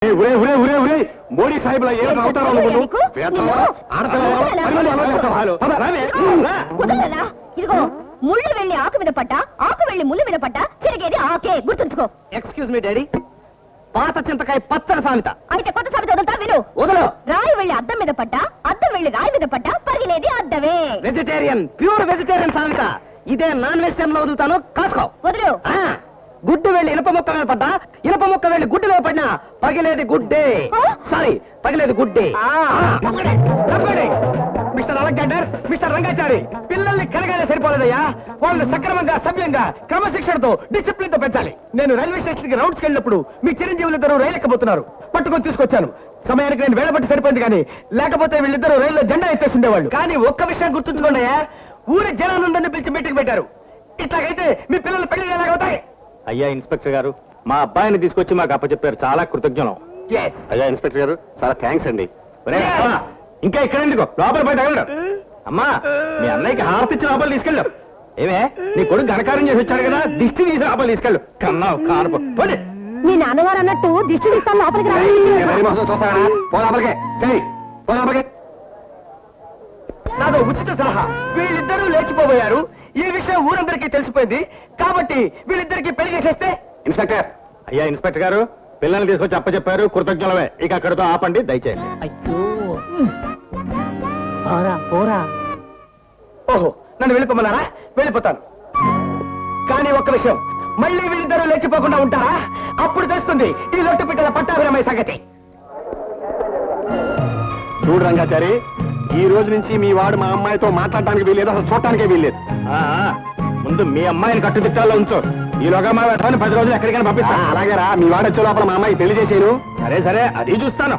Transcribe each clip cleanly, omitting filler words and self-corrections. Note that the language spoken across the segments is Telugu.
మోడీ సాహిబ్ లా ఏం అవుతారో ఇదిగో ముళ్ళు వెళ్ళి ఆకు మీద పడ్డా ఆకు వెళ్ళి ముళ్ళు మీద పడ్డా తిరిగేది ఆకే గుర్తుంచుకో. ఎక్స్క్యూజ్ మీ డాడీ, పాత చింతకాయ పచ్చడి సామెత. అయితే కొత్త సామెత వదులుతా విను. వదలు. రాయి వెళ్ళి అద్దం మీద పడ్డా అద్దం వెళ్ళి రాయి మీద పడ్డా పరిగిలేది అద్దమే. వెజిటేరియన్, ప్యూర్ వెజిటేరియన్ సామెత. ఇదే నాన్ వెజిటేరియన్ లో వదులుతాను, కాసుకో. వదులు. గుడ్డు వెళ్ళి ఇనప మొక్క మీద పడ్డా ఇనప మొక్క వెళ్ళి గుడ్డు మీద పడినా పగిలేది గుడ్డే. సారీ, పగిలేది గుడ్డే. మిస్టర్ అలెగ్జాండర్, మిస్టర్ రంగాచారి, పిల్లల్ని కనగానే సరిపోలేదయ్యా. వాళ్ళని సక్రమంగా, సభ్యంగా, క్రమశిక్షణతో, డిసిప్లిన్ తో పెంచాలి. నేను రైల్వే స్టేషన్ కి రౌండ్స్కి వెళ్ళినప్పుడు మీ చిరంజీవులిద్దరూ రైలు ఎక్కబోతున్నారు. పట్టుకొని తీసుకొచ్చాను. సమయానికి నేను వేళబట్టి సరిపోయింది, కానీ లేకపోతే వీళ్ళిద్దరూ రైల్లో జెండా ఎత్తేసిండేవాళ్ళు. కానీ ఒక్క విషయం గుర్తుంచుకోండి, అయ్యా, ఊరి జనానందరినీ పిలిచి మీటింగ్ పెట్టారు. ఇట్లాగైతే మీ పిల్లల పెళ్లి ఎలాగవుతాయి? అయ్యా ఇన్స్పెక్టర్ గారు, మా అబ్బాయిని తీసుకొచ్చి మాకు అప్పచెప్పారు, చాలా కృతజ్ఞం. అయ్యా ఇన్స్పెక్టర్ గారు, చాలా థ్యాంక్స్ అండి. ఇంకా ఇక్కడ ఎందుకు, లోపల బయట తగలడు. అమ్మా, మీ అన్నయ్యకి హారతి ఇచ్చి లోపల తీసుకెళ్ళు. ఏమే, నీ కొడుకు ఘనకారం చేసి వచ్చాడు కదా, దిష్టి తీసి లోపల తీసుకెళ్ళు. కన్నావు కానుకో. మీ నాన్నగారు అన్నట్టు దిష్టి తీస్తాను లోపలికి రావాలి. నాదో ఉచిత సలహా. వీళ్ళిద్దరూ లేచిపోబోయారు. ఈ విషయం ఊరందరికీ తెలిసిపోయింది కాబట్టి వీళ్ళిద్దరికి పెళ్లి చేసేస్తే. ఇన్స్పెక్టర్, అయ్యా ఇన్స్పెక్టర్ గారు, పిల్లల్ని తీసుకొచ్చి అప్పచెప్పారు, కృతజ్ఞులమే. ఇక అక్కడితో ఆపండి దయచేసి. అయ్యో, పోరా. ఓహో, నన్ను వెళ్ళిపోమన్నారా? వెళ్ళిపోతాను. కానీ ఒక్క విషయం, మళ్ళీ వీళ్ళిద్దరూ లేచిపోకుండా ఉంటారా? అప్పుడు తెలుస్తుంది ఈ లొట్టు పిట్టల పట్టాభిరమయ్య సంగతి. చూడు రంగాచారి, ఈ రోజు నుంచి మీ వాడు మా అమ్మాయితో మాట్లాడటానికి వీల్లేదు, అసలు చూడటానికే వీల్లేదు. ముందు మీ అమ్మాయిని కట్టుదిట్టాల్లో ఉంచు. ఈలోగా మా వెంటనే 10 రోజులు ఎక్కడికైనా పంపిస్తా. అలాగే రా, మీ వాడు వచ్చే లోపల మా అమ్మాయి పెళ్లి చేసేను. సరే సరే, అది చూస్తాను.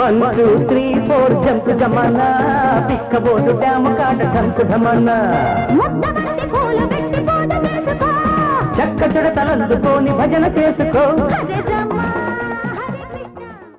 One two three four jump జమానా, పిక్కబోదు డ్యాము కాట డంకు ఢమన్నా, చక్క చెడ తలందుకోని భజన చేసుకో.